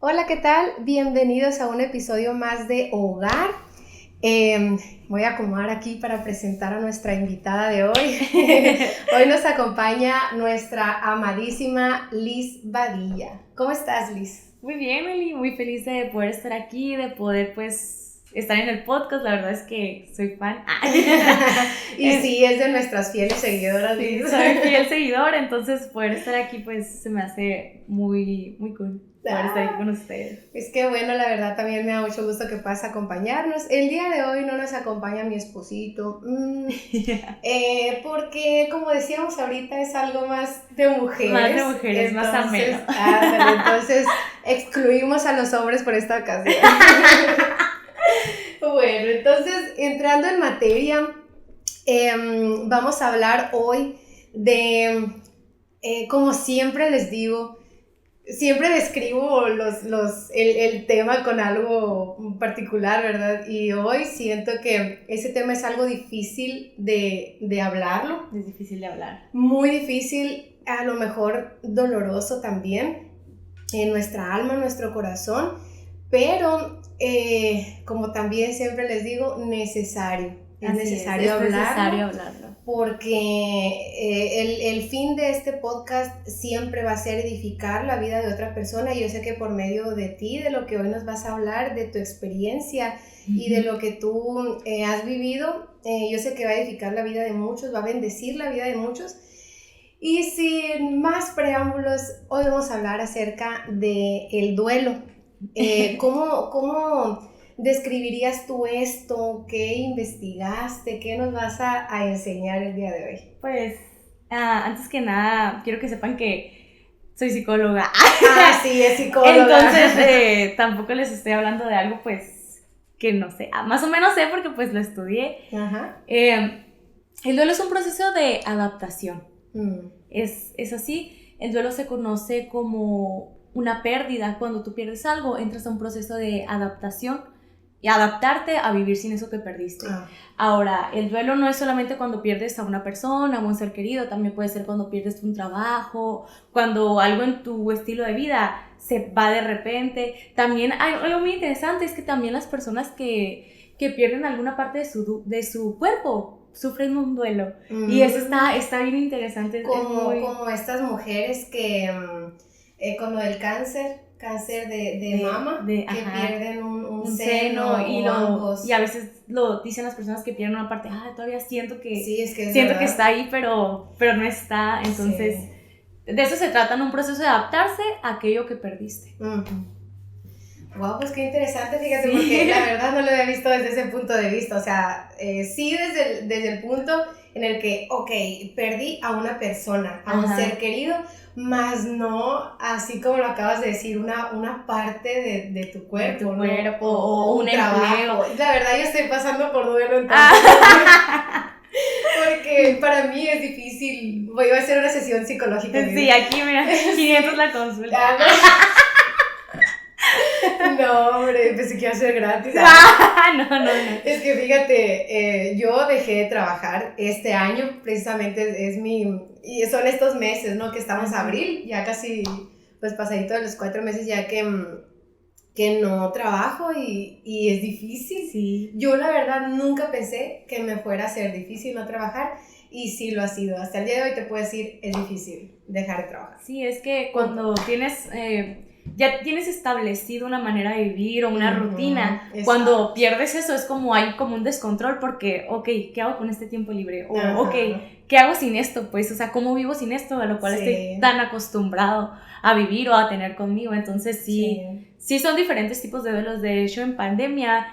Hola, ¿qué tal? Bienvenidos a un episodio más de Hogar. Voy a acomodar aquí para presentar a nuestra invitada de hoy. Hoy nos acompaña nuestra amadísima Liz Badilla. ¿Cómo estás, Liz? Muy bien, Meli, muy feliz de poder estar aquí, de poder estar en el podcast. La verdad es que soy fan. Y sí, es de nuestras fieles seguidoras, Sí, Liz. soy fiel seguidor, entonces poder estar aquí pues se me hace muy cool poder estar aquí con ustedes. Es que bueno, la verdad también me da mucho gusto que puedas acompañarnos. El día de hoy no nos acompaña mi esposito, porque como decíamos ahorita es algo más de mujeres. Más de mujeres, más ameno. Entonces excluimos a los hombres por esta ocasión. Bueno, entonces entrando en materia, vamos a hablar hoy de, como siempre les digo, siempre describo el tema con algo particular, ¿verdad? Y hoy siento que ese tema es algo difícil de hablarlo. Es difícil de hablar. Muy difícil, a lo mejor doloroso también, en nuestra alma, en nuestro corazón, pero como también siempre les digo, necesario. Es necesario hablarlo. Porque el fin de este podcast siempre va a ser edificar la vida de otra persona. Y yo sé que por medio de ti, de lo que hoy nos vas a hablar, de tu experiencia y de lo que tú has vivido, yo sé que va a edificar la vida de muchos, va a bendecir la vida de muchos. Y sin más preámbulos, hoy vamos a hablar acerca del duelo. ¿Cómo describirías tú esto? ¿Qué investigaste? ¿Qué nos vas a enseñar el día de hoy? Pues, antes que nada, quiero que sepan que soy psicóloga. Sí, es psicóloga. Entonces, tampoco les estoy hablando de algo, pues, que no sé. Más o menos sé porque, pues, lo estudié. Ajá. El duelo es un proceso de adaptación. Es así. El duelo se conoce como una pérdida. Cuando tú pierdes algo, entras a un proceso de adaptación y adaptarte a vivir sin eso que perdiste. Ahora, el duelo no es solamente cuando pierdes a una persona, a un ser querido, también puede ser cuando pierdes un trabajo, cuando algo en tu estilo de vida se va de repente. También hay algo muy interesante, es que también las personas que pierden alguna parte de su cuerpo sufren un duelo. Y eso está bien interesante. Como estas mujeres que con lo del cáncer de mama, que pierden un seno y o ambos. Y a veces lo dicen las personas que pierden una parte, todavía siento que que está ahí, pero no está. Entonces, de eso se trata, en un proceso de adaptarse a aquello que perdiste. Wow, pues qué interesante, fíjate, porque la verdad no lo había visto desde ese punto de vista. O sea, sí desde el punto en el que, perdí a una persona, a un ser querido, más no así como lo acabas de decir, una parte de tu cuerpo, ¿no? O un trabajo. La verdad yo estoy pasando por duelo entonces. Porque para mí es difícil. Voy a hacer una sesión psicológica. Sí, aquí mira, 500 la consulta. No, hombre, pensé que iba a ser gratis. No. Es que fíjate, yo dejé de trabajar este año, precisamente y son estos meses, ¿no? Que estamos abril, ya casi, pues pasadito de los 4 meses ya que no trabajo y es difícil. Sí. Yo la verdad nunca pensé que me fuera a ser difícil no trabajar y sí lo ha sido. Hasta el día de hoy te puedo decir, es difícil dejar de trabajar. Sí, es que cuando tienes... ya tienes establecido una manera de vivir o una rutina. Exacto. Cuando pierdes eso es como hay como un descontrol porque, ¿qué hago con este tiempo libre? O, ¿qué hago sin esto? Pues, o sea, ¿cómo vivo sin esto? A lo cual estoy tan acostumbrado a vivir o a tener conmigo. Entonces, sí son diferentes tipos de duelos. De hecho, en pandemia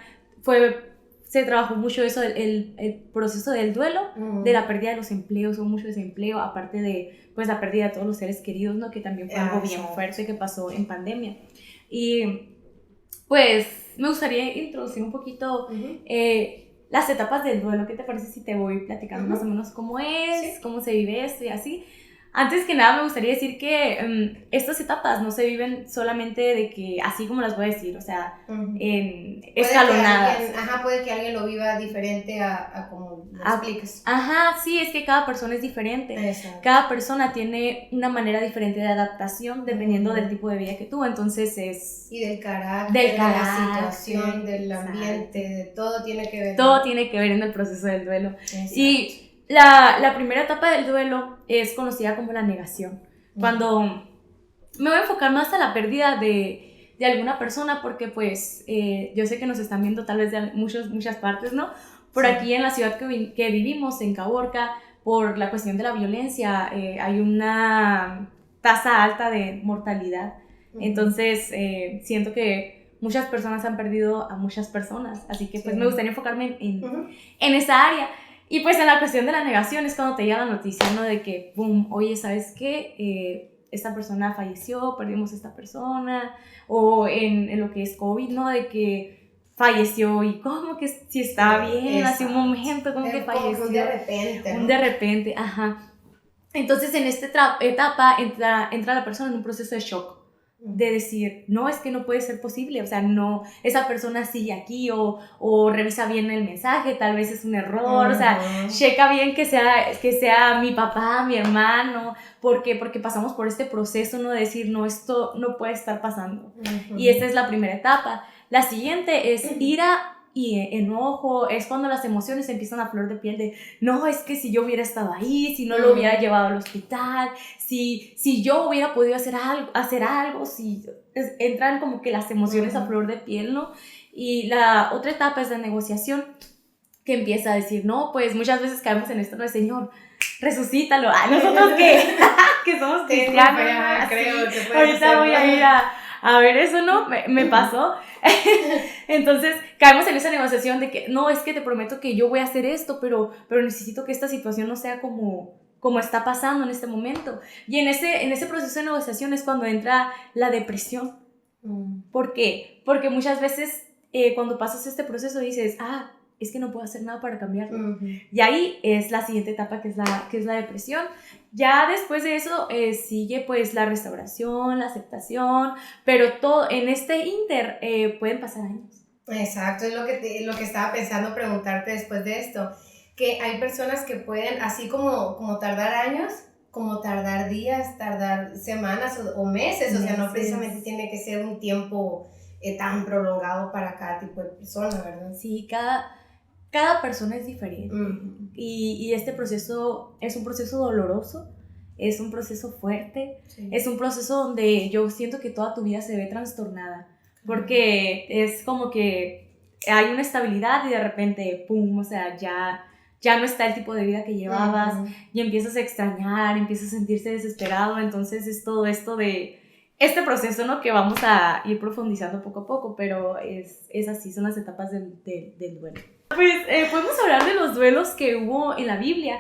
se trabajó mucho eso, el proceso del duelo, de la pérdida de los empleos, hubo mucho desempleo, aparte de pues la pérdida de todos los seres queridos, ¿no? Que también fue algo bien fuerte que pasó en pandemia. Y pues me gustaría introducir un poquito las etapas del duelo. ¿Qué te parece si te voy platicando más o menos cómo es, cómo se vive esto y así? Antes que nada me gustaría decir que estas etapas no se viven solamente de que, así como las voy a decir, o sea, en escalonadas. Puede que alguien lo viva diferente a como lo explicas. Ajá, sí, es que cada persona es diferente. Exacto. Cada persona tiene una manera diferente de adaptación dependiendo del tipo de vida que tuvo, entonces es... Y del carácter, de la situación, del ambiente, de todo tiene que ver. Todo tiene que ver en el proceso del duelo. Exacto. Y la primera etapa del duelo es conocida como la negación. Cuando me voy a enfocar más a la pérdida de alguna persona, porque pues yo sé que nos están viendo tal vez de muchas partes, ¿no? Por aquí en la ciudad que vivimos, en Caborca, por la cuestión de la violencia, hay una tasa alta de mortalidad. Entonces, siento que muchas personas han perdido a muchas personas, así que pues me gustaría enfocarme en esa área. Y pues en la cuestión de la negación es cuando te llega la noticia, ¿no? De que, boom, oye, ¿sabes qué? Esta persona falleció, perdimos a esta persona, o en lo que es COVID, ¿no? De que falleció y como que si estaba bien, hace un momento, como que falleció. Un de repente, ¿no? Un de repente, ajá. Entonces en esta etapa entra la persona en un proceso de shock. De decir, no, es que no puede ser posible, o sea, no, esa persona sigue aquí o revisa bien el mensaje, tal vez es un error, o sea, checa bien que sea mi papá, mi hermano, porque pasamos por este proceso, ¿no? De decir, no, esto no puede estar pasando. Y esta es la primera etapa. La siguiente es ira y enojo, es cuando las emociones empiezan a flor de piel de, no, es que si yo hubiera estado ahí, si no lo hubiera llevado al hospital, si yo hubiera podido hacer algo, si entran como que las emociones a flor de piel, ¿no? Y la otra etapa es la negociación, que empieza a decir, no, pues muchas veces caemos en esto, no, Señor, resucítalo, nosotros que somos cristianos, creo que puede ahorita ser, voy a ir a ver eso, ¿no? Me pasó. Entonces caemos en esa negociación de que no, es que te prometo que yo voy a hacer esto, pero necesito que esta situación no sea como está pasando en este momento. Y en ese proceso de negociación es cuando entra la depresión. ¿Por qué? Porque muchas veces cuando pasas este proceso dices, es que no puedo hacer nada para cambiarlo. Y ahí es la siguiente etapa que es la depresión. Ya después de eso sigue pues la restauración, la aceptación, pero todo en este inter pueden pasar años. Exacto, es lo que estaba pensando preguntarte después de esto, que hay personas que pueden, así como tardar años, como tardar días, tardar semanas o meses, o sea, no precisamente tiene que ser un tiempo tan prolongado para cada tipo de persona, ¿verdad? Sí, cada persona es diferente. Y este proceso es un proceso doloroso, es un proceso fuerte, es un proceso donde yo siento que toda tu vida se ve trastornada, porque es como que hay una estabilidad y de repente, pum, o sea, ya no está el tipo de vida que llevabas y empiezas a extrañar, empiezas a sentirse desesperado, entonces es todo esto de este proceso, ¿no? Que vamos a ir profundizando poco a poco, pero es así, son las etapas del duelo. Pues podemos hablar de los duelos que hubo en la Biblia.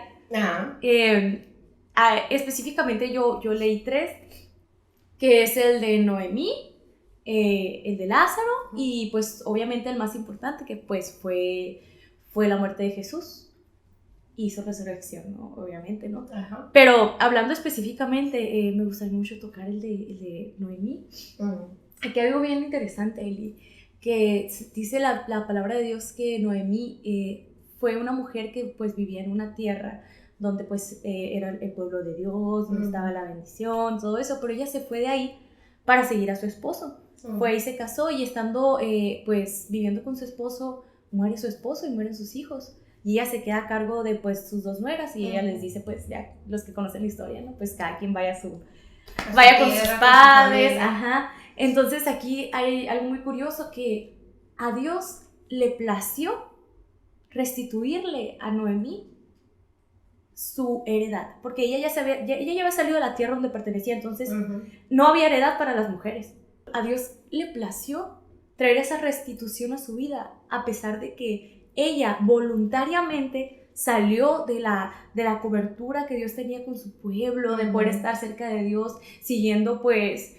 Específicamente yo leí 3, que es el de Noemí, el de Lázaro y pues obviamente el más importante que pues fue la muerte de Jesús y su resurrección, ¿no? Obviamente, ¿no? Pero hablando específicamente, me gustaría mucho tocar el de Noemí. Aquí hay algo bien interesante, Eli, que dice la palabra de Dios que Noemí fue una mujer que pues vivía en una tierra donde pues era el pueblo de Dios, donde estaba la bendición, todo eso, pero ella se fue de ahí para seguir a su esposo. Fue y se casó y estando pues viviendo con su esposo, muere su esposo y mueren sus hijos. Y ella se queda a cargo de pues sus 2 nueras y ella les dice pues ya los que conocen la historia, ¿no? Pues cada quien vaya con sus padres, Entonces aquí hay algo muy curioso que a Dios le plació restituirle a Noemí su heredad, porque ella ya había salido de la tierra donde pertenecía, entonces no había heredad para las mujeres. A Dios le plació traer esa restitución a su vida, a pesar de que ella voluntariamente salió de la cobertura que Dios tenía con su pueblo, de poder estar cerca de Dios, siguiendo pues,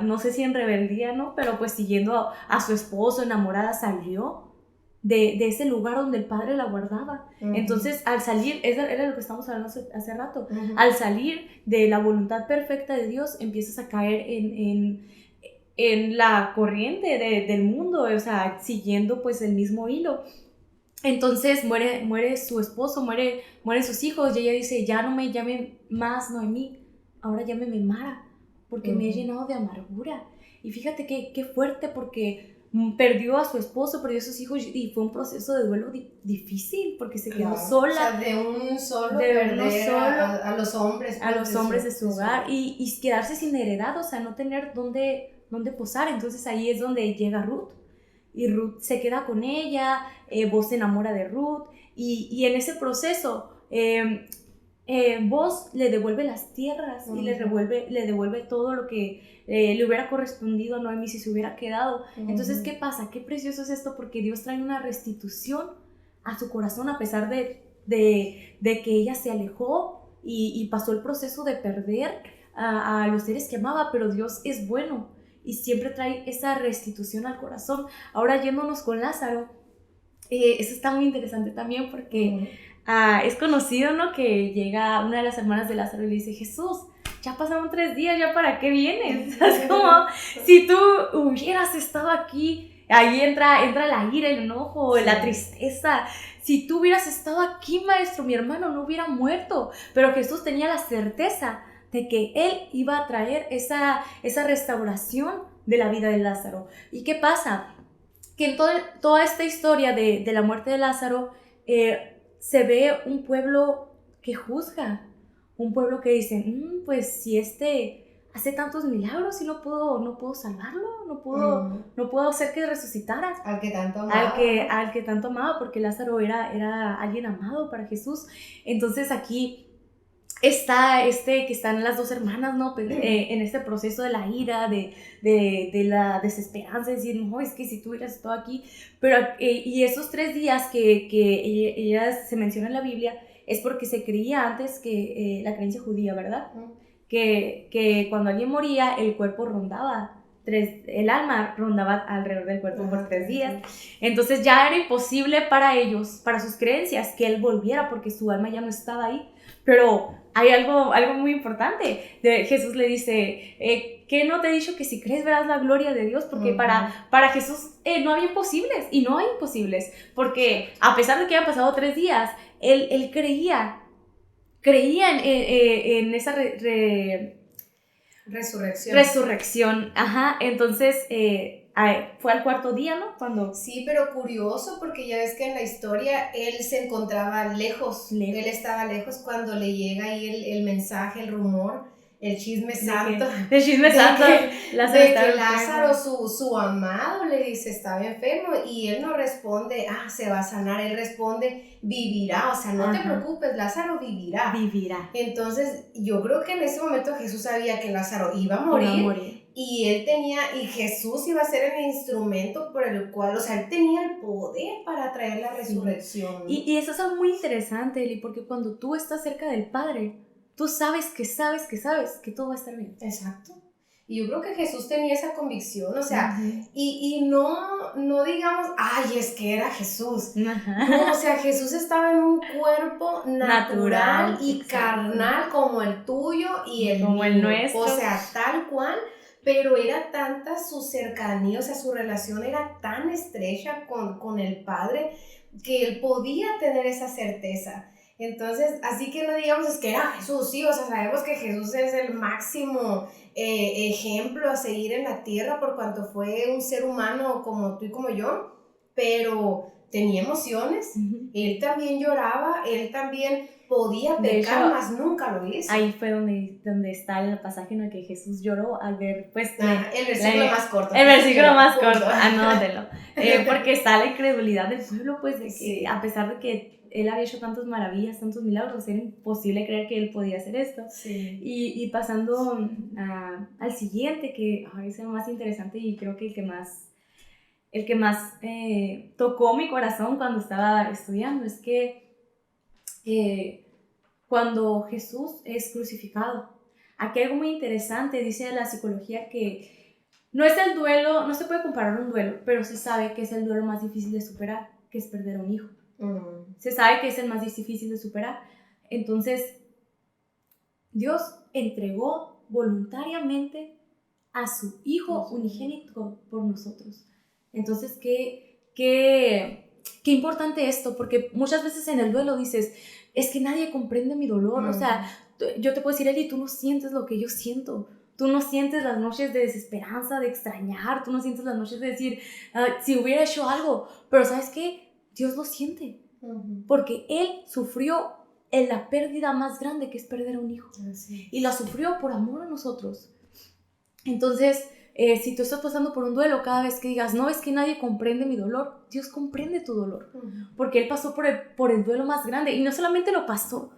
no sé si en rebeldía, ¿no? Pero pues siguiendo a su esposo, enamorada, salió de ese lugar donde el padre la guardaba. Entonces, al salir, era lo que estamos hablando hace rato, al salir de la voluntad perfecta de Dios, empiezas a caer en la corriente del mundo, o sea, siguiendo pues el mismo hilo. Entonces muere su esposo, mueren sus hijos, y ella dice, ya no me llame más Noemí, ahora llámeme Mara, porque me he llenado de amargura. Y fíjate qué fuerte, porque perdió a su esposo, perdió a sus hijos, y fue un proceso de duelo difícil, porque se quedó sola. O sea, de un solo perder a los hombres. A los hombres de su hogar, y quedarse sin heredad, o sea, no tener dónde posar. Entonces ahí es donde llega Ruth, y Ruth se queda con ella, Boaz se enamora de Ruth, y en ese proceso Boaz le devuelve las tierras y le devuelve todo lo que le hubiera correspondido a Noemí si se hubiera quedado. Entonces, ¿qué pasa? Qué precioso es esto, porque Dios trae una restitución a su corazón, a pesar de que ella se alejó y pasó el proceso de perder a los seres que amaba, pero Dios es bueno y siempre trae esa restitución al corazón. Ahora, yéndonos con Lázaro, eso está muy interesante también, porque es conocido, ¿no?, que llega una de las hermanas de Lázaro y le dice, Jesús, ya pasaron 3 días, ¿ya para qué vienes? Es como, si tú hubieras estado aquí, ahí entra la ira, el enojo, la tristeza. Si tú hubieras estado aquí, maestro, mi hermano no hubiera muerto. Pero Jesús tenía la certeza de que Él iba a traer esa restauración de la vida de Lázaro. ¿Y qué pasa? Que en toda esta historia de la muerte de Lázaro, se ve un pueblo que juzga, un pueblo que dice, pues si hace tantos milagros y no puedo salvarlo, no puedo hacer que resucitara. Al que tanto amaba. Al que tanto amaba, porque Lázaro era alguien amado para Jesús. Entonces aquí está que están las 2 hermanas, ¿no? En este proceso de la ira, de la desesperanza, de decir, no, es que si tú hubieras estado aquí. Pero, y esos 3 días que ellas se menciona en la Biblia, es porque se creía antes que la creencia judía, ¿verdad? Que cuando alguien moría, el cuerpo rondaba, el alma rondaba alrededor del cuerpo por 3 días. Entonces ya era imposible para ellos, para sus creencias, que él volviera, porque su alma ya no estaba ahí. Pero hay algo muy importante. Jesús le dice, ¿qué no te he dicho que si crees verás la gloria de Dios? Porque para Jesús no había imposibles, y no hay imposibles, porque a pesar de que hayan pasado 3 días, él creía en esa resurrección. Entonces fue al 4º día, ¿no? Sí, pero curioso, porque ya ves que en la historia él se encontraba lejos. Él estaba lejos cuando le llega ahí el mensaje, el rumor, el chisme santo. El chisme santo. De que Lázaro, su amado, le dice, estaba enfermo, y él no responde, se va a sanar. Él responde, vivirá. O sea, no te preocupes, Lázaro vivirá. Entonces, yo creo que en ese momento Jesús sabía que Lázaro iba a morir. Y Jesús iba a ser el instrumento por el cual, o sea, él tenía el poder para traer la resurrección. Y eso es algo muy interesante, Eli, porque cuando tú estás cerca del Padre, tú sabes que todo va a estar bien. Exacto. Y yo creo que Jesús tenía esa convicción, o sea, y no digamos, es que era Jesús. No, o sea, Jesús estaba en un cuerpo natural y carnal como el tuyo y el como mío. El nuestro. O sea, tal cual. Pero era tanta su cercanía, o sea, su relación era tan estrecha con el Padre, que él podía tener esa certeza. Entonces, así que no digamos, es que era Jesús, sí, o sea, sabemos que Jesús es el máximo ejemplo a seguir en la tierra, por cuanto fue un ser humano como tú y como yo, pero tenía emociones. Él también lloraba, él también podía pecar, mas nunca lo hizo. Ahí fue donde está el pasaje en el que Jesús lloró al ver, pues... el versículo más corto. El versículo más corto, anótelo. Porque está la incredulidad del pueblo, pues, de que a pesar de que él había hecho tantas maravillas, tantos milagros, era imposible creer que él podía hacer esto. Sí. Y pasando al siguiente, que es el más interesante, y creo que el que más tocó mi corazón cuando estaba estudiando, es que cuando Jesús es crucificado, aquí hay algo muy interesante. Dice la psicología que no es el duelo, no se puede comparar un duelo, pero se sabe que es el duelo más difícil de superar. que es perder a un hijo. Se sabe que es el más difícil de superar. Entonces, Dios entregó voluntariamente a su Hijo unigénito por nosotros. Entonces, qué importante esto, porque muchas veces en el duelo dices, es que nadie comprende mi dolor. O sea, yo te puedo decir, Eli, tú no sientes lo que yo siento. Tú no sientes las noches de desesperanza, de extrañar. Tú no sientes las noches de decir, si hubiera hecho algo. Pero ¿sabes qué? Dios lo siente. Porque Él sufrió en la pérdida más grande, que es perder a un hijo. Y la sufrió por amor a nosotros. Entonces, si tú estás pasando por un duelo, cada vez que digas, no, es que nadie comprende mi dolor, Dios comprende tu dolor. Porque Él pasó por el duelo más grande. Y no solamente lo pasó,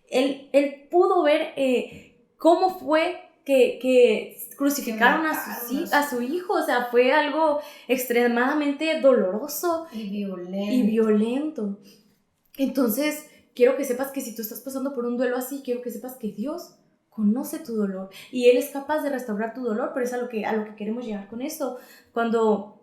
Él pudo ver cómo fue que crucificaron a su hijo. O sea, fue algo extremadamente doloroso y violento. Entonces, quiero que sepas que si tú estás pasando por un duelo así, quiero que sepas que Dios conoce tu dolor y Él es capaz de restaurar tu dolor, pero es a lo que queremos llegar con esto. Cuando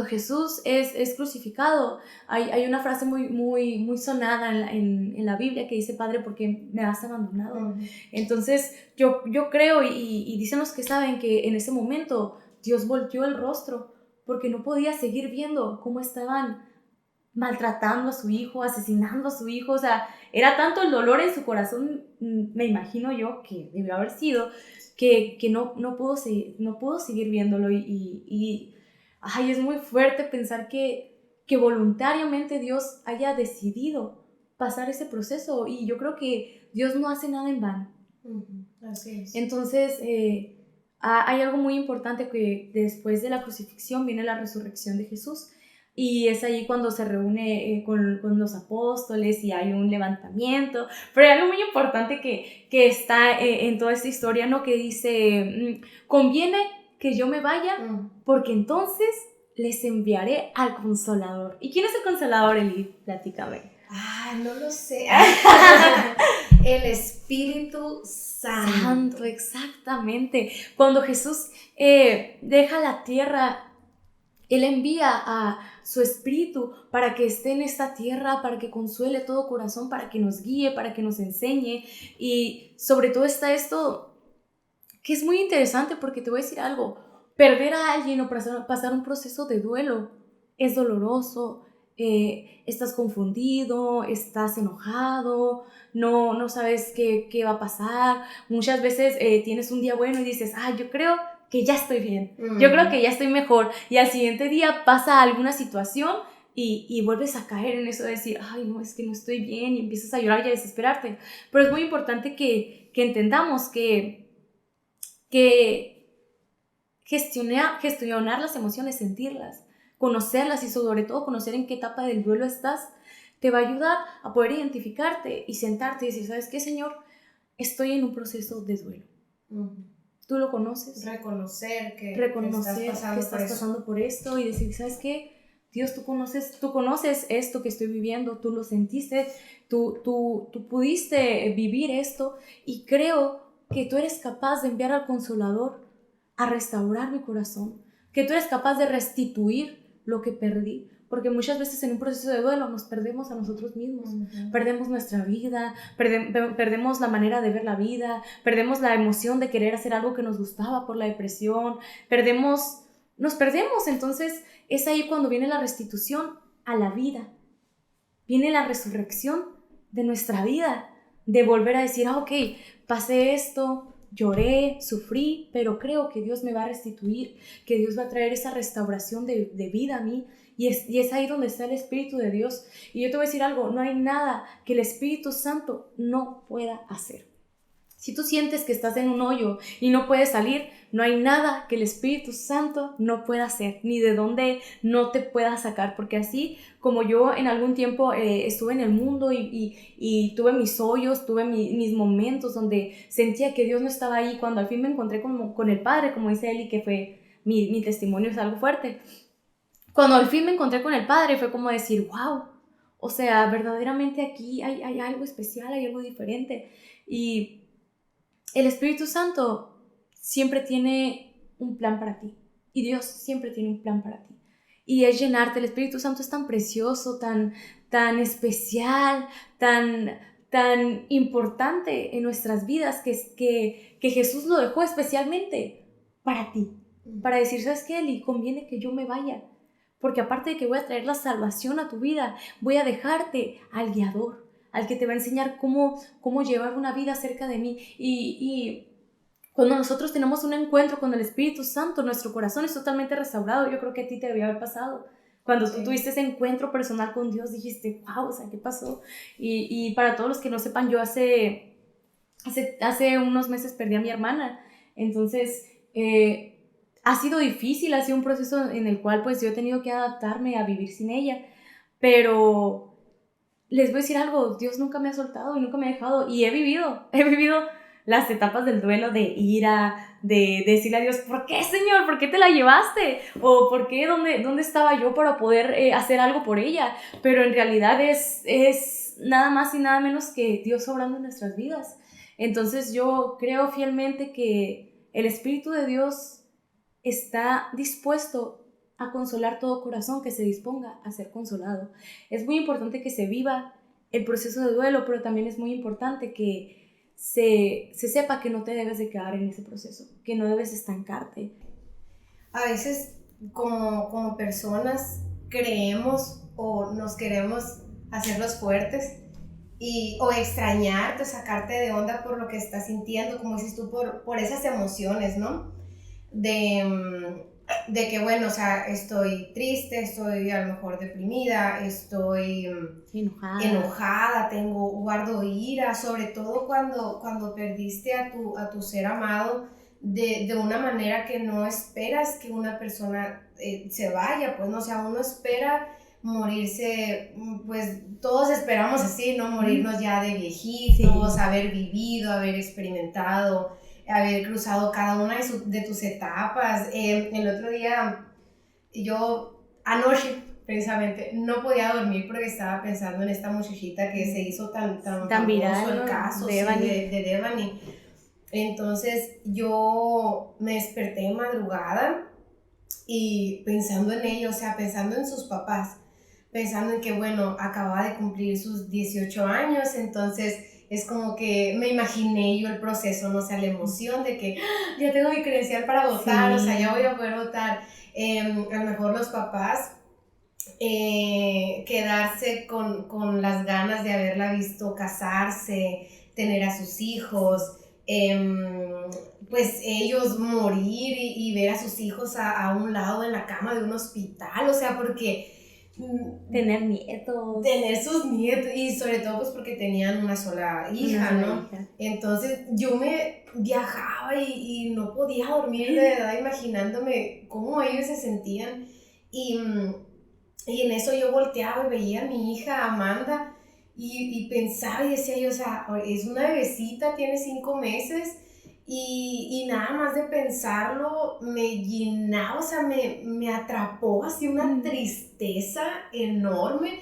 Jesús es crucificado, hay una frase muy sonada en la Biblia que dice, Padre, ¿por qué me has abandonado? Entonces, yo creo y dicen los que saben que en ese momento Dios volteó el rostro porque no podía seguir viendo cómo estaban maltratando a su hijo, asesinando a su hijo. O sea, era tanto el dolor en su corazón, me imagino yo, que debió haber sido, que no pudo seguir viéndolo. Y es muy fuerte pensar que voluntariamente Dios haya decidido pasar ese proceso. Y yo creo que Dios no hace nada en vano. Así es. Entonces, hay algo muy importante, que después de la crucifixión viene la resurrección de Jesús. Y es ahí cuando se reúne con los apóstoles y hay un levantamiento. Pero hay algo muy importante que está en toda esta historia, ¿no? Que dice, conviene que yo me vaya, porque entonces les enviaré al Consolador. ¿Y quién es el Consolador, Eli? Platícame. No lo sé. El Espíritu Santo. Exactamente. Cuando Jesús deja la tierra, Él envía a su Espíritu para que esté en esta tierra, para que consuele todo corazón, para que nos guíe, para que nos enseñe. Y sobre todo está esto que es muy interesante, porque te voy a decir algo: perder a alguien o pasar un proceso de duelo es doloroso. Estás confundido, estás enojado, no sabes qué va a pasar. Muchas veces tienes un día bueno y dices, yo creo que ya estoy bien, yo creo que ya estoy mejor, y al siguiente día pasa alguna situación y vuelves a caer en eso de decir, no, es que no estoy bien, y empiezas a llorar y a desesperarte. Pero es muy importante que entendamos que gestionar las emociones, sentirlas, conocerlas, y sobre todo conocer en qué etapa del duelo estás, te va a ayudar a poder identificarte y sentarte y decir, ¿sabes qué, Señor? Estoy en un proceso de duelo. ¿Tú lo conoces? Reconocer que estás pasando por esto, y decir, ¿sabes qué? Dios, tú conoces esto que estoy viviendo, tú lo sentiste, tú pudiste vivir esto, y creo que tú eres capaz de enviar al Consolador a restaurar mi corazón, que tú eres capaz de restituir lo que perdí. Porque muchas veces en un proceso de duelo nos perdemos a nosotros mismos, perdemos nuestra vida, perdemos la manera de ver la vida, perdemos la emoción de querer hacer algo que nos gustaba por la depresión, nos perdemos. Entonces es ahí cuando viene la restitución a la vida, viene la resurrección de nuestra vida, de volver a decir, ok, pasé esto, lloré, sufrí, pero creo que Dios me va a restituir, que Dios va a traer esa restauración de vida a mí. Y es ahí donde está el Espíritu de Dios. Y yo te voy a decir algo: no hay nada que el Espíritu Santo no pueda hacer. Si tú sientes que estás en un hoyo y no puedes salir, no hay nada que el Espíritu Santo no pueda hacer, ni de donde no te pueda sacar. Porque así como yo en algún tiempo estuve en el mundo y tuve mis hoyos, tuve mis momentos donde sentía que Dios no estaba ahí, cuando al fin me encontré con el Padre, como dice Eli, que fue mi testimonio, es algo fuerte. Cuando al fin me encontré con el Padre, fue como decir, wow, o sea, verdaderamente aquí hay algo especial, hay algo diferente. Y el Espíritu Santo siempre tiene un plan para ti. Y Dios siempre tiene un plan para ti. y es llenarte. El Espíritu Santo es tan precioso, tan especial, tan importante en nuestras vidas que Jesús lo dejó especialmente para ti, para decir, ¿sabes qué, Eli? Conviene que yo me vaya, porque aparte de que voy a traer la salvación a tu vida, voy a dejarte al guiador, al que te va a enseñar cómo llevar una vida cerca de mí. Y cuando nosotros tenemos un encuentro con el Espíritu Santo, nuestro corazón es totalmente restaurado. Yo creo que a ti te debió haber pasado. Cuando tú tuviste ese encuentro personal con Dios, dijiste, wow, o sea, ¿qué pasó? Y para todos los que no sepan, yo hace unos meses perdí a mi hermana. Entonces, ha sido difícil, ha sido un proceso en el cual pues yo he tenido que adaptarme a vivir sin ella. Pero les voy a decir algo, Dios nunca me ha soltado y nunca me ha dejado. Y he vivido las etapas del duelo, de ira, de decirle a Dios, ¿por qué, Señor? ¿Por qué te la llevaste? ¿O por qué? ¿Dónde estaba yo para poder hacer algo por ella? Pero en realidad es nada más y nada menos que Dios obrando en nuestras vidas. Entonces yo creo fielmente que el Espíritu de Dios está dispuesto a consolar todo corazón que se disponga a ser consolado. Es muy importante que se viva el proceso de duelo, pero también es muy importante que se sepa que no te debes de quedar en ese proceso, que no debes estancarte. A veces como personas creemos o nos queremos hacer los fuertes o extrañarte, sacarte de onda por lo que estás sintiendo, como dices tú, por esas emociones, ¿no? De que, bueno, o sea, estoy triste, estoy a lo mejor deprimida, estoy enojada, guardo ira, sobre todo cuando perdiste a tu ser amado de una manera que no esperas que una persona se vaya, pues, no, o sea, uno espera morirse, pues todos esperamos así, ¿no? Morirnos ya de viejitos, haber vivido, haber experimentado, haber cruzado cada una de tus etapas. El otro día, anoche precisamente, no podía dormir porque estaba pensando en esta muchachita que se hizo tan famoso viral, el caso de Devani. Entonces yo me desperté de madrugada y pensando en ella, o sea, pensando en sus papás, pensando en que, bueno, acababa de cumplir sus 18 años, entonces es como que me imaginé yo el proceso, no sé, la emoción de que ya tengo mi credencial para votar, o sea, ya voy a poder votar. A lo mejor los papás quedarse con las ganas de haberla visto casarse, tener a sus hijos, pues ellos morir y ver a sus hijos a un lado en la cama de un hospital, o sea, porque tener nietos. Tener sus nietos, y sobre todo pues porque tenían una sola hija, ¿no? Entonces yo me viajaba y no podía dormir de verdad imaginándome cómo ellos se sentían. Y en eso yo volteaba y veía a mi hija Amanda y pensaba y decía yo, o sea, es una bebecita, tiene 5 meses. Y nada más de pensarlo me llenaba, o sea, me atrapó así una tristeza enorme.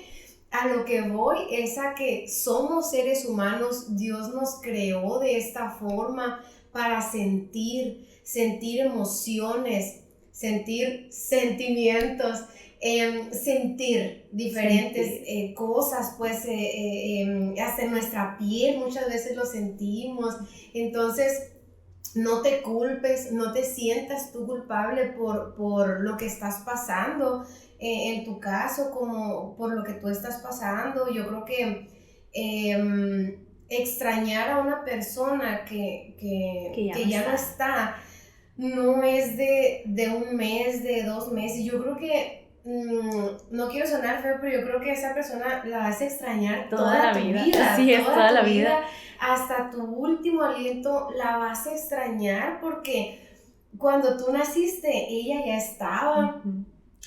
A lo que voy es a que somos seres humanos, Dios nos creó de esta forma para sentir emociones, sentir sentimientos, sentir diferentes cosas, pues hasta en nuestra piel muchas veces lo sentimos. Entonces, no te culpes, no te sientas tú culpable por lo que estás pasando, en tu caso, como por lo que tú estás pasando. Yo creo que extrañar a una persona que ya no está, no es de un mes, de 2 meses. Yo creo que, no quiero sonar feo, pero yo creo que esa persona la vas a extrañar toda tu vida. Así es, toda la vida. Hasta tu último aliento la vas a extrañar, porque cuando tú naciste, ella ya estaba.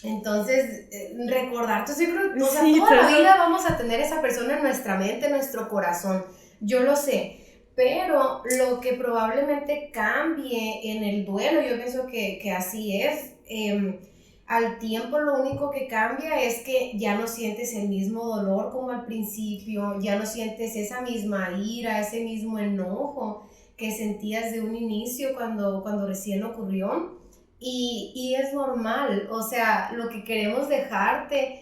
Entonces, recordar, yo creo, o sea, toda la vida vamos a tener esa persona en nuestra mente, en nuestro corazón. Yo lo sé. Pero lo que probablemente cambie en el duelo, yo pienso que así es. Al tiempo lo único que cambia es que ya no sientes el mismo dolor como al principio, ya no sientes esa misma ira, ese mismo enojo que sentías de un inicio cuando recién ocurrió. y es normal, o sea, lo que queremos dejarte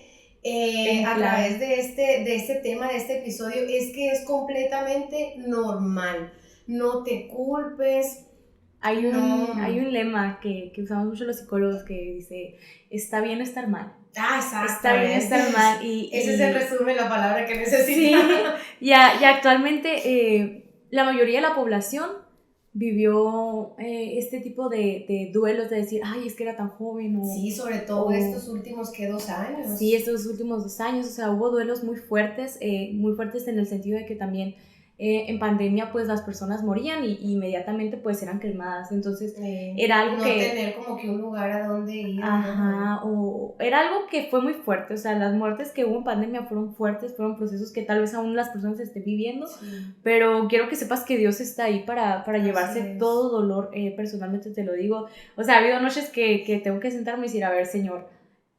a Claro. través de este tema, de este episodio, es que es completamente normal. No te culpes. Hay No. un lema que usamos mucho los psicólogos que dice, está bien estar mal. Ah, Está bien exactamente. estar mal. Ese es el resumen, la palabra que necesito. Sí, y actualmente la mayoría de la población vivió este tipo de duelos de decir, ay, es que era tan joven. Sí, sobre todo estos últimos, ¿qué? 2 años. Sí, estos últimos 2 años, o sea, hubo duelos muy fuertes en el sentido de que también en pandemia pues las personas morían y inmediatamente pues eran cremadas, entonces era algo no que... No tener como que un lugar a donde ir. Ajá, o era algo que fue muy fuerte, o sea, las muertes que hubo en pandemia fueron fuertes, fueron procesos que tal vez aún las personas estén viviendo, sí. Pero quiero que sepas que Dios está ahí para llevarse todo dolor, personalmente te lo digo, o sea, ha habido noches que tengo que sentarme y decir, a ver, Señor,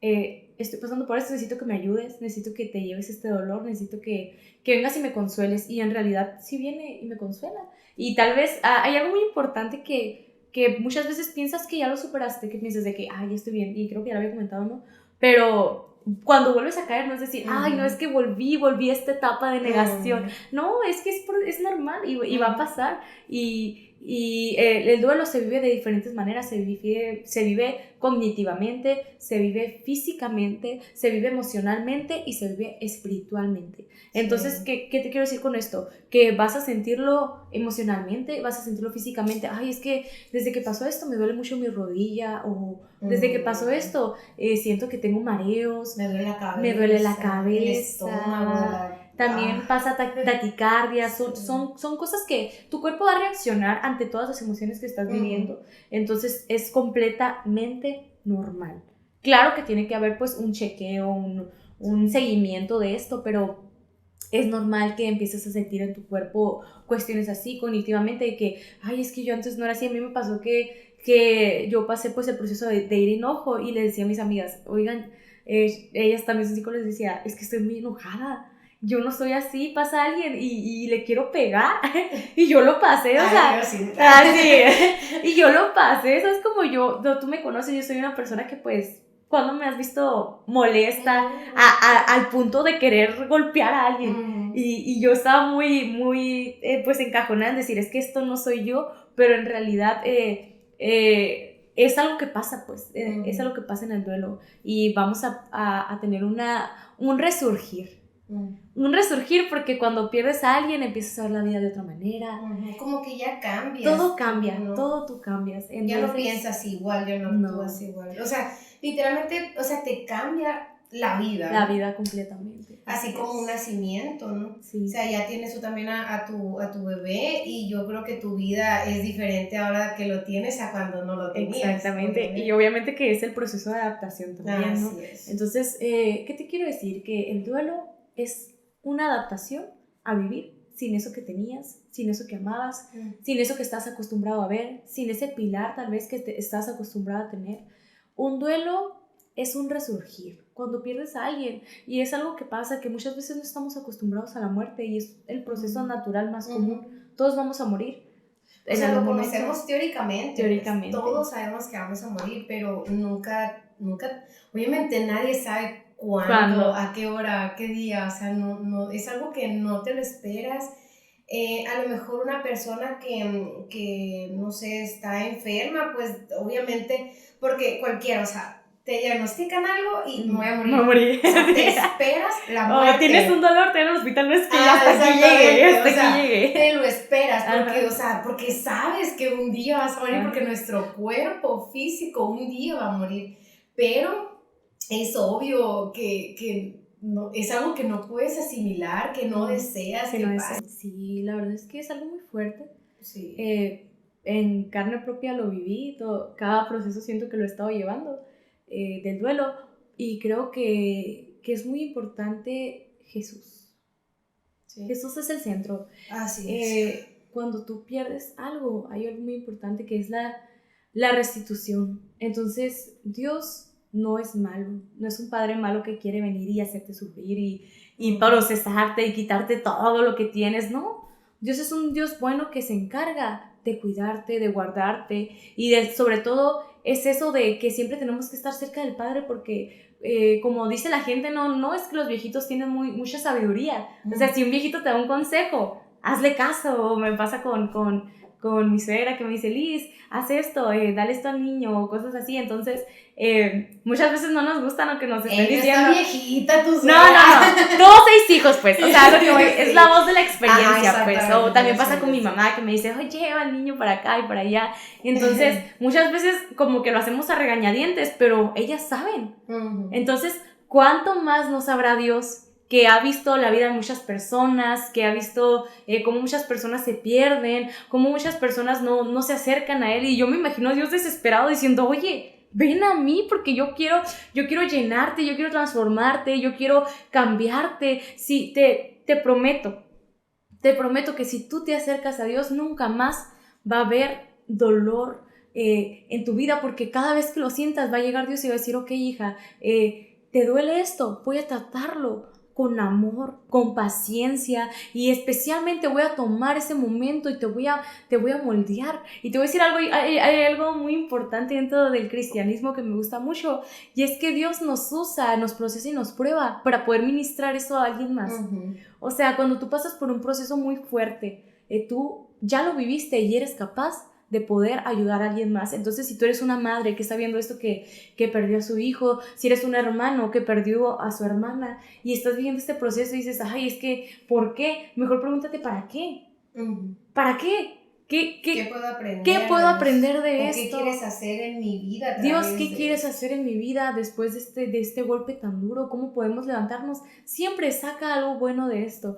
estoy pasando por esto, necesito que me ayudes, necesito que te lleves este dolor, necesito que vengas y me consueles, y en realidad sí viene y me consuela, y tal vez hay algo muy importante que muchas veces piensas que ya lo superaste, que piensas de que, ay, ya estoy bien, y creo que ya lo había comentado, ¿no? Pero cuando vuelves a caer, no es decir, ay, no, es que volví a esta etapa de negación, no, es que es normal y va a pasar, y el duelo se vive de diferentes maneras, se vive cognitivamente, se vive físicamente, se vive emocionalmente y se vive espiritualmente. Entonces, ¿qué te quiero decir con esto? Que vas a sentirlo emocionalmente, vas a sentirlo físicamente. Ay, es que desde que pasó esto me duele mucho mi rodilla, o desde que pasó esto siento que tengo mareos, me duele la cabeza, el estómago, también pasa taquicardia, son cosas que tu cuerpo va a reaccionar ante todas las emociones que estás viviendo, entonces es completamente normal. Claro que tiene que haber pues un chequeo, un seguimiento de esto, pero es normal que empieces a sentir en tu cuerpo cuestiones así cognitivamente, de que, ay, es que yo antes no era así. A mí me pasó que yo pasé pues el proceso de ir enojo y le decía a mis amigas, oigan, ellas también son psicólogas, les decía, es que estoy muy enojada, yo no soy así, pasa alguien y le quiero pegar, y yo lo pasé, o sea, y yo lo pasé, eso es como tú me conoces, yo soy una persona que pues, cuando me has visto molesta al punto de querer golpear a alguien, y yo estaba muy pues encajonada en decir, es que esto no soy yo, pero en realidad es algo que pasa, pues, es algo que pasa en el duelo, y vamos a tener un resurgir. Un resurgir, porque cuando pierdes a alguien empiezas a ver la vida de otra manera. Como que ya cambias. Todo cambia, todo tú cambias. Entonces, ya no piensas igual, ya no actúas igual. O sea, literalmente, o sea, te cambia la vida. La vida completamente. Así como un nacimiento, ¿no? Sí. O sea, ya tienes tú también a tu bebé, y yo creo que tu vida es diferente ahora que lo tienes a cuando no lo tenías. Exactamente, obviamente. Y obviamente que es el proceso de adaptación también, ¿no? Así es. Entonces, ¿qué te quiero decir? Que el duelo es una adaptación a vivir sin eso que tenías, sin eso que amabas, sin eso que estás acostumbrado a ver, sin ese pilar tal vez que estás acostumbrado a tener. Un duelo es un resurgir, cuando pierdes a alguien, y es algo que pasa, que muchas veces no estamos acostumbrados a la muerte, y es el proceso natural más común. Todos vamos a morir. O sea, lo conocemos teóricamente. Teóricamente. Pues, todos sabemos que vamos a morir, pero nunca, obviamente nadie sabe cuándo, a qué hora, a qué día, o sea, no, es algo que no te lo esperas. A lo mejor una persona que, no sé, está enferma, pues obviamente, porque cualquiera, o sea, te diagnostican algo y me voy a morir. O sea, te esperas la muerte. Tienes un dolor, te en el hospital, no es que hasta aquí llegue, te lo esperas, porque, o sea, porque sabes que un día vas a morir, porque nuestro cuerpo físico un día va a morir, pero es obvio que no, es algo que no puedes asimilar, que no deseas que pase. Sí, la verdad es que es algo muy fuerte. Sí. En carne propia lo viví, cada proceso siento que lo he estado llevando del duelo, y creo que es muy importante Jesús. Sí. Jesús es el centro. Así es. Cuando tú pierdes algo, hay algo muy importante que es la restitución. Entonces, Dios no es malo, no es un padre malo que quiere venir y hacerte sufrir y procesarte y quitarte todo lo que tienes, no. Dios es un Dios bueno que se encarga de cuidarte, de guardarte y de, sobre todo, es eso de que siempre tenemos que estar cerca del Padre porque... como dice la gente, no es que los viejitos tienen mucha sabiduría. O sea, si un viejito te da un consejo, hazle caso. O me pasa con mi suegra que me dice, Liz, haz esto, dale esto al niño, o cosas así. Entonces, muchas veces no nos gusta lo que nos estén diciendo. Está viejita tu suegra. No. Todos 6 hijos, pues. O sea, es la voz de la experiencia, pues. O también pasa con mi mamá que me dice, oye, lleva al niño para acá y para allá. Entonces, muchas veces como que lo hacemos a regañadientes, pero ellas saben. Entonces, ¿cuánto más no sabrá Dios que ha visto la vida de muchas personas, que ha visto cómo muchas personas se pierden, cómo muchas personas no se acercan a Él? Y yo me imagino a Dios desesperado diciendo, oye, ven a mí porque yo quiero llenarte, yo quiero transformarte, yo quiero cambiarte. Sí, te prometo que si tú te acercas a Dios, nunca más va a haber dolor en tu vida, porque cada vez que lo sientas va a llegar Dios y va a decir, ok, hija, ¿te duele esto? Voy a tratarlo con amor, con paciencia, y especialmente voy a tomar ese momento y te voy a moldear. Y te voy a decir algo, hay algo muy importante dentro del cristianismo que me gusta mucho, y es que Dios nos usa, nos procesa y nos prueba para poder ministrar eso a alguien más. O sea, cuando tú pasas por un proceso muy fuerte, tú ya lo viviste y eres capaz de poder ayudar a alguien más. Entonces, si tú eres una madre que está viendo esto, que perdió a su hijo, si eres un hermano que perdió a su hermana y estás viviendo este proceso y dices, ay, es que, ¿por qué? Mejor pregúntate, ¿para qué? ¿Para qué? ¿Qué puedo aprender? ¿Qué puedo aprender de esto? ¿Qué quieres hacer en mi vida? Dios, ¿qué quieres hacer en mi vida después de este golpe tan duro? ¿Cómo podemos levantarnos? Siempre saca algo bueno de esto.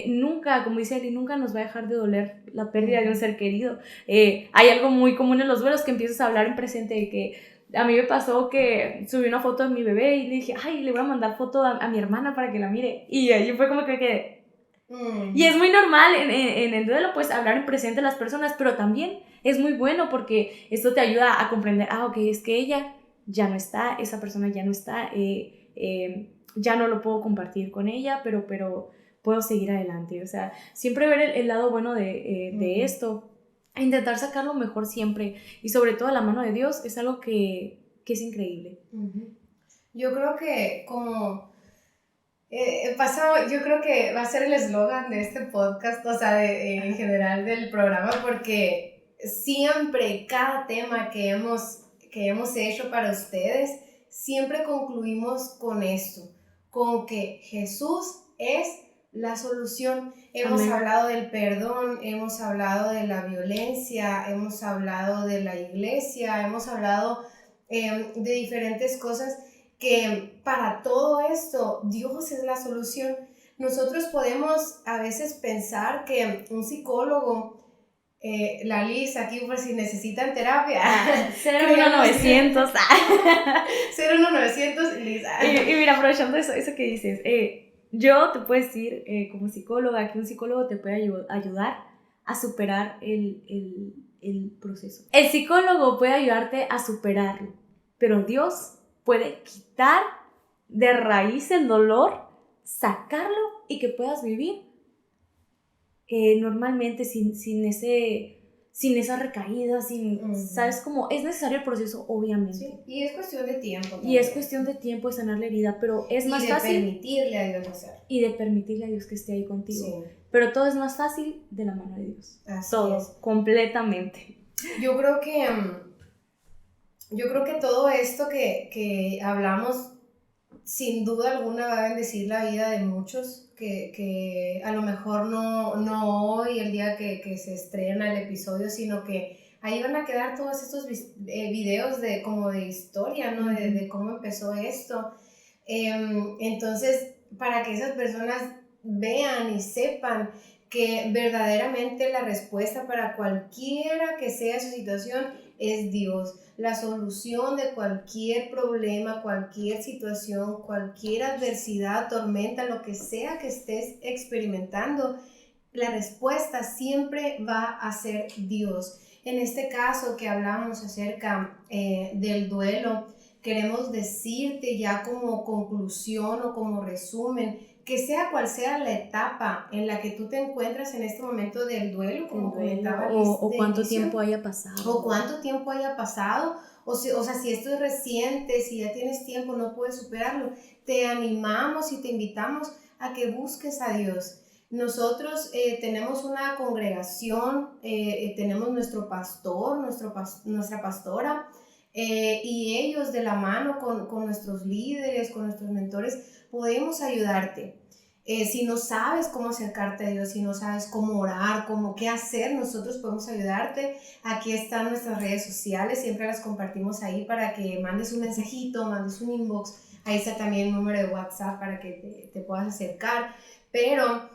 Nunca, como dice Eli, nunca nos va a dejar de doler la pérdida de un ser querido. Hay algo muy común en los duelos, que empiezas a hablar en presente, de que a mí me pasó que subí una foto de mi bebé y le dije, ay, le voy a mandar foto a mi hermana para que la mire. Y ahí fue como que quedé. Y es muy normal en el duelo, pues, hablar en presente de las personas, pero también es muy bueno porque esto te ayuda a comprender, ok, es que ella ya no está, esa persona ya no está, ya no lo puedo compartir con ella, pero puedo seguir adelante. O sea, siempre ver el lado bueno de esto, e intentar sacar lo mejor siempre, y sobre todo a la mano de Dios, es algo que es increíble. Yo creo que yo creo que va a ser el eslogan de este podcast, o sea, en general del programa, porque siempre, cada tema que hemos hecho para ustedes, siempre concluimos con esto, con que Jesús es la solución. Hemos hablado del perdón, hemos hablado de la violencia, hemos hablado de la iglesia, hemos hablado de diferentes cosas, que para todo esto Dios es la solución. Nosotros podemos a veces pensar que un psicólogo, la Liz aquí por si necesitan terapia, 01900 01900 Liz. Y mira, aprovechando eso que dices, yo te puedo decir como psicóloga que un psicólogo te puede ayudar a superar el proceso. El psicólogo puede ayudarte a superarlo, pero Dios puede quitar de raíz el dolor, sacarlo y que puedas vivir normalmente sin esa recaída, ¿sabes cómo? Es necesario el proceso, obviamente. Sí, y es cuestión de tiempo también. Y es cuestión de tiempo de sanar la herida, pero es más fácil. Y de permitirle a Dios hacer. Y de permitirle a Dios que esté ahí contigo. Sí. Pero todo es más fácil de la mano de Dios. Así todo, es. Completamente. Yo creo que todo esto que hablamos, sin duda alguna va a bendecir la vida de muchos que a lo mejor no hoy, el día que se estrena el episodio, sino que ahí van a quedar todos estos videos de historia, ¿no? De cómo empezó esto. Entonces, para que esas personas vean y sepan que verdaderamente la respuesta para cualquiera que sea su situación es Dios. La solución de cualquier problema, cualquier situación, cualquier adversidad, tormenta, lo que sea que estés experimentando, la respuesta siempre va a ser Dios. En este caso que hablamos acerca del duelo, queremos decirte ya como conclusión o como resumen, que sea cual sea la etapa en la que tú te encuentras en este momento del duelo, como comentaba Liz, o cuánto tiempo haya pasado. O cuánto tiempo haya pasado, o sea, si esto es reciente, si ya tienes tiempo, no puedes superarlo, te animamos y te invitamos a que busques a Dios. Nosotros tenemos una congregación, tenemos nuestro pastor, nuestra pastora, y ellos de la mano con nuestros líderes, con nuestros mentores, podemos ayudarte. Si no sabes cómo acercarte a Dios, si no sabes cómo orar, qué hacer, nosotros podemos ayudarte. Aquí están nuestras redes sociales, siempre las compartimos ahí para que mandes un mensajito, mandes un inbox. Ahí está también el número de WhatsApp para que te puedas acercar. Pero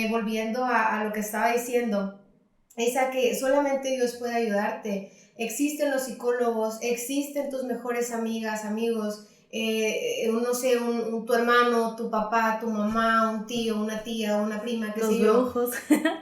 volviendo a lo que estaba diciendo, es a que solamente Dios puede ayudarte. Existen los psicólogos, existen tus mejores amigas, amigos, no sé, tu hermano, tu papá, tu mamá, un tío, una tía, una prima, qué sé yo. Los brujos.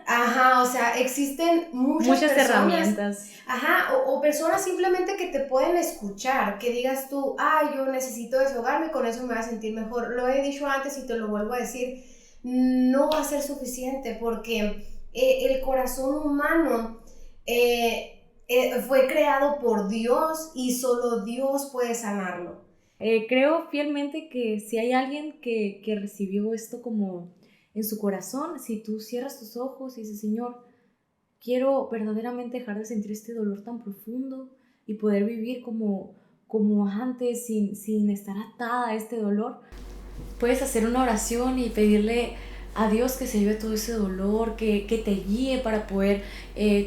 Ajá, o sea, existen muchas personas, herramientas. Ajá, o personas simplemente que te pueden escuchar, que digas tú, yo necesito desahogarme, con eso me voy a sentir mejor. Lo he dicho antes y te lo vuelvo a decir, no va a ser suficiente porque el corazón humano fue creado por Dios y solo Dios puede sanarlo. Creo fielmente que si hay alguien que recibió esto como en su corazón, si tú cierras tus ojos y dices, Señor, quiero verdaderamente dejar de sentir este dolor tan profundo y poder vivir como antes sin estar atada a este dolor, puedes hacer una oración y pedirle a Dios que se lleve todo ese dolor, que te guíe para poder,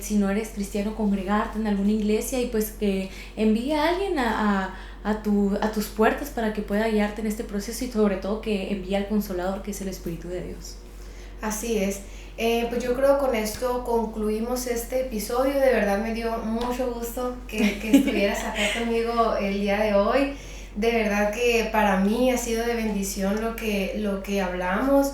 si no eres cristiano, congregarte en alguna iglesia y pues que envíe a alguien a tus puertas para que pueda guiarte en este proceso y sobre todo que envíe al Consolador, que es el Espíritu de Dios. Así es. Pues yo creo que con esto concluimos este episodio. De verdad me dio mucho gusto que estuvieras acá conmigo el día de hoy. De verdad que para mí ha sido de bendición lo que hablamos.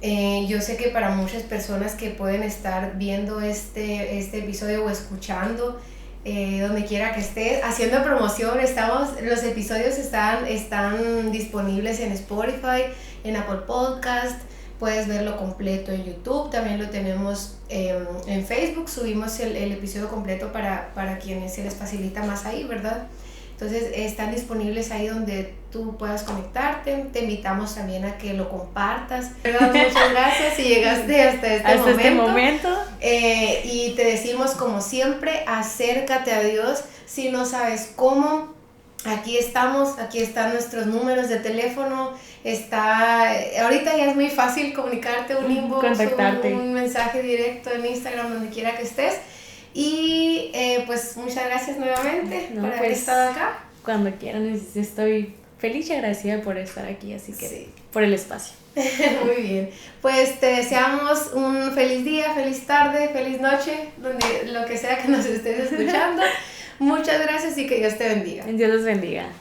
Yo sé que para muchas personas que pueden estar viendo este episodio o escuchando, donde quiera que estés, haciendo promoción, los episodios están disponibles en Spotify, en Apple Podcast, puedes verlo completo en YouTube, también lo tenemos en Facebook, subimos el episodio completo para quienes se les facilita más ahí, ¿verdad? Entonces están disponibles ahí donde tú puedas conectarte. Te invitamos también a que lo compartas. Muchas gracias si llegaste hasta este momento. Y te decimos como siempre, acércate a Dios. Si no sabes cómo, aquí estamos, aquí están nuestros números de teléfono. Ahorita ya es muy fácil comunicarte, un inbox, contactarte, un mensaje directo en Instagram, donde quiera que estés. Y pues muchas gracias nuevamente por haber estado acá. Cuando quieran, estoy feliz y agradecida por estar aquí, así que sí, por el espacio. Muy bien, pues te deseamos un feliz día, feliz tarde, feliz noche, donde lo que sea que nos estés escuchando. Muchas gracias y que Dios te bendiga. Dios los bendiga.